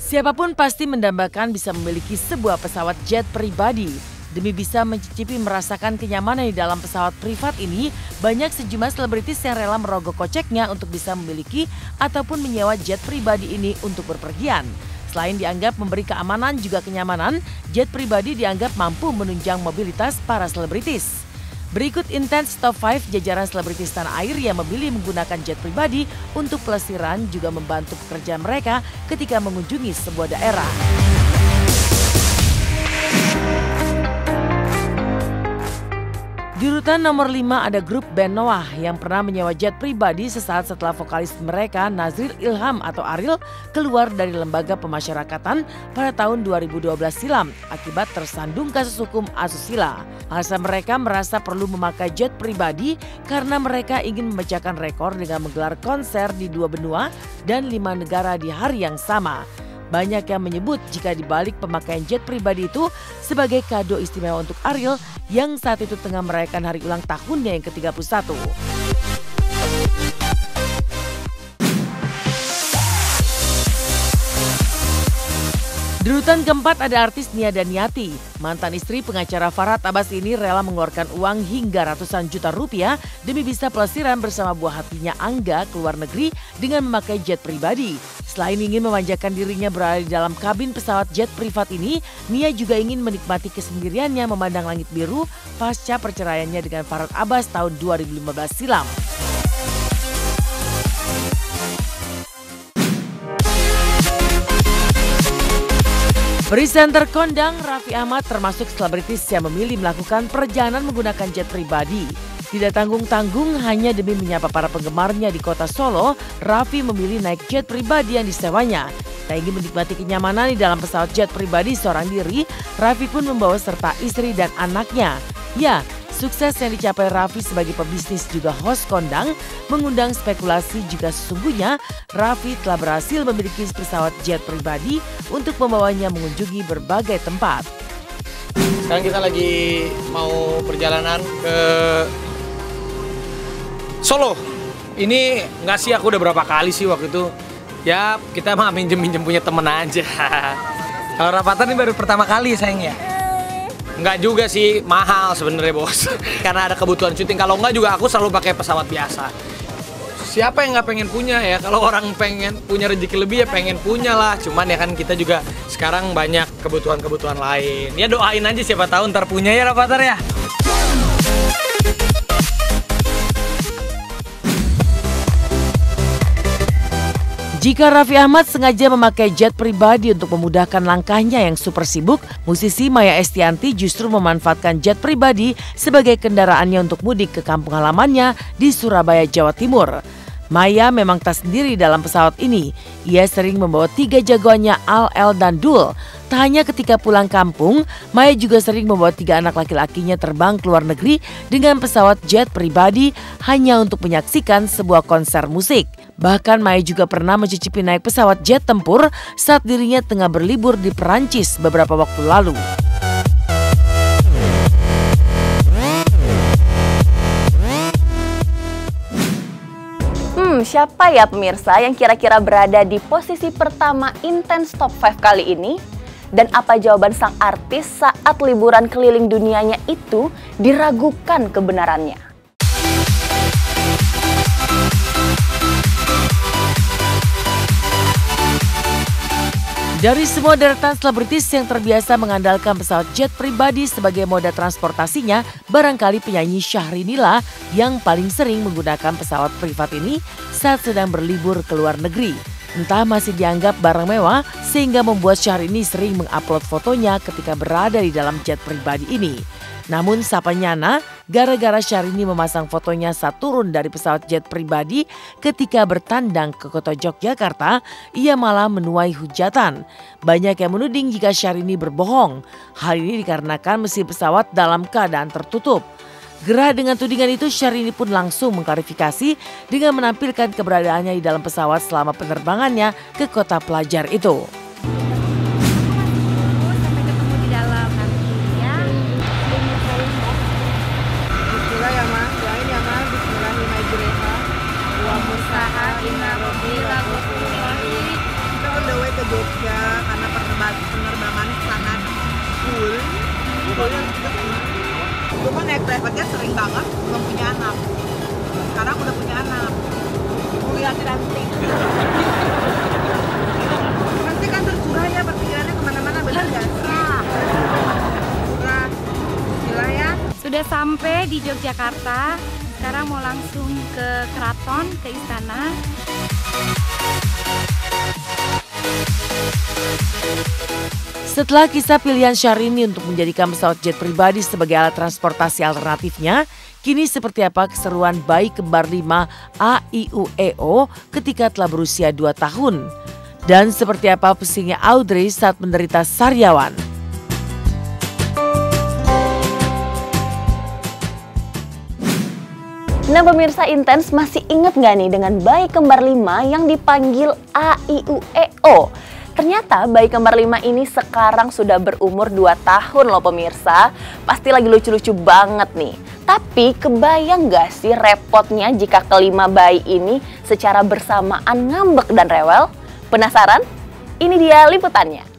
Siapapun pasti mendambakan bisa memiliki sebuah pesawat jet pribadi. Demi bisa mencicipi merasakan kenyamanan di dalam pesawat privat ini, banyak sejumlah selebritis yang rela merogoh koceknya untuk bisa memiliki ataupun menyewa jet pribadi ini untuk berpergian. Selain dianggap memberi keamanan juga kenyamanan, jet pribadi dianggap mampu menunjang mobilitas para selebritis. Berikut Intense Top 5 jajaran selebritis tanah air yang memilih menggunakan jet pribadi untuk pelesiran juga membantu pekerjaan mereka ketika mengunjungi sebuah daerah. Di urutan nomor 5 ada grup band Noah yang pernah menyewa jet pribadi sesaat setelah vokalis mereka Nazril Ilham atau Ariel keluar dari lembaga pemasyarakatan pada tahun 2012 silam akibat tersandung kasus hukum asusila. Alasan mereka merasa perlu memakai jet pribadi karena mereka ingin memecahkan rekor dengan menggelar konser di 2 benua dan 5 negara di hari yang sama. Banyak yang menyebut jika dibalik pemakaian jet pribadi itu sebagai kado istimewa untuk Ariel yang saat itu tengah merayakan hari ulang tahunnya yang ke-31. Di urutan keempat ada artis Nia Daniati. Mantan istri pengacara Farhad Abbas ini rela mengeluarkan uang hingga ratusan juta rupiah demi bisa pelesiran bersama buah hatinya Angga ke luar negeri dengan memakai jet pribadi. Selain ingin memanjakan dirinya berada di dalam kabin pesawat jet privat ini, Nia juga ingin menikmati kesendiriannya memandang langit biru pasca perceraiannya dengan Farhad Abbas tahun 2015 silam. Presenter kondang Raffi Ahmad termasuk selebritis yang memilih melakukan perjalanan menggunakan jet pribadi. Tidak tanggung-tanggung hanya demi menyapa para penggemarnya di kota Solo, Raffi memilih naik jet pribadi yang disewanya. Tak ingin menikmati kenyamanan di dalam pesawat jet pribadi seorang diri, Raffi pun membawa serta istri dan anaknya. Ya, sukses yang dicapai Raffi sebagai pebisnis juga host kondang mengundang spekulasi jika sesungguhnya Raffi telah berhasil memiliki pesawat jet pribadi untuk membawanya mengunjungi berbagai tempat. Sekarang kita lagi mau perjalanan ke Solo. Ini nggak sih, aku udah berapa kali sih waktu itu. Ya kita mah minjem punya temen aja. Kalau Rafathar ini baru pertama kali sayangnya. Nggak juga sih, mahal sebenarnya bos. Karena ada kebutuhan syuting. Kalau nggak juga aku selalu pakai pesawat biasa. Siapa yang nggak pengen punya ya? Kalau orang pengen punya rezeki lebih ya pengen punya lah. Cuman ya kan kita juga sekarang banyak kebutuhan-kebutuhan lain. Ya doain aja siapa tahu ntar punya ya Rafathar ya. Jika Raffi Ahmad sengaja memakai jet pribadi untuk memudahkan langkahnya yang super sibuk, musisi Maya Estianty justru memanfaatkan jet pribadi sebagai kendaraannya untuk mudik ke kampung halamannya di Surabaya, Jawa Timur. Maya memang tak sendiri dalam pesawat ini. Ia sering membawa 3 jagoannya Al, El, dan Dul. Tak hanya ketika pulang kampung, Maya juga sering membawa 3 anak laki-lakinya terbang ke luar negeri dengan pesawat jet pribadi hanya untuk menyaksikan sebuah konser musik. Bahkan Maya juga pernah mencicipi naik pesawat jet tempur saat dirinya tengah berlibur di Perancis beberapa waktu lalu. Siapa ya pemirsa yang kira-kira berada di posisi pertama Intense Top 5 kali ini? Dan apa jawaban sang artis saat liburan keliling dunianya itu diragukan kebenarannya? Dari semua deretan selebritis yang terbiasa mengandalkan pesawat jet pribadi sebagai moda transportasinya, barangkali penyanyi Syahrini lah yang paling sering menggunakan pesawat privat ini saat sedang berlibur ke luar negeri. Entah masih dianggap barang mewah sehingga membuat Syahrini sering mengupload fotonya ketika berada di dalam jet pribadi ini. Namun sapanyana, gara-gara Syahrini memasang fotonya saat turun dari pesawat jet pribadi ketika bertandang ke kota Yogyakarta, ia malah menuai hujatan. Banyak yang menuding jika Syahrini berbohong. Hal ini dikarenakan mesin pesawat dalam keadaan tertutup. Gerah dengan tudingan itu, Syahrini pun langsung mengklarifikasi dengan menampilkan keberadaannya di dalam pesawat selama penerbangannya ke kota pelajar itu. Jogja karena penerbangan sangat full. Gue kan naik private sering banget belum punya anak. Sekarang udah punya anak. Mau lihat nanti. Nanti kan tercurah ya perpikirannya kemana-mana, benar nggak? Curah. Gila ya. Sudah sampai di Yogyakarta. Sekarang mau langsung ke keraton, ke istana. Setelah kisah pilihan Syahrini untuk menjadikan pesawat jet pribadi sebagai alat transportasi alternatifnya, kini seperti apa keseruan bayi kembar 5 AIUEO ketika telah berusia 2 tahun? Dan seperti apa pusingnya Audrey saat menderita sariawan? Nah pemirsa Intens, masih ingat nggak nih dengan bayi kembar 5 yang dipanggil AIUEO? Ternyata bayi kembar 5 ini sekarang sudah berumur 2 tahun loh pemirsa. Pasti lagi lucu-lucu banget nih. Tapi kebayang nggak sih repotnya jika kelima bayi ini secara bersamaan ngambek dan rewel? Penasaran? Ini dia liputannya.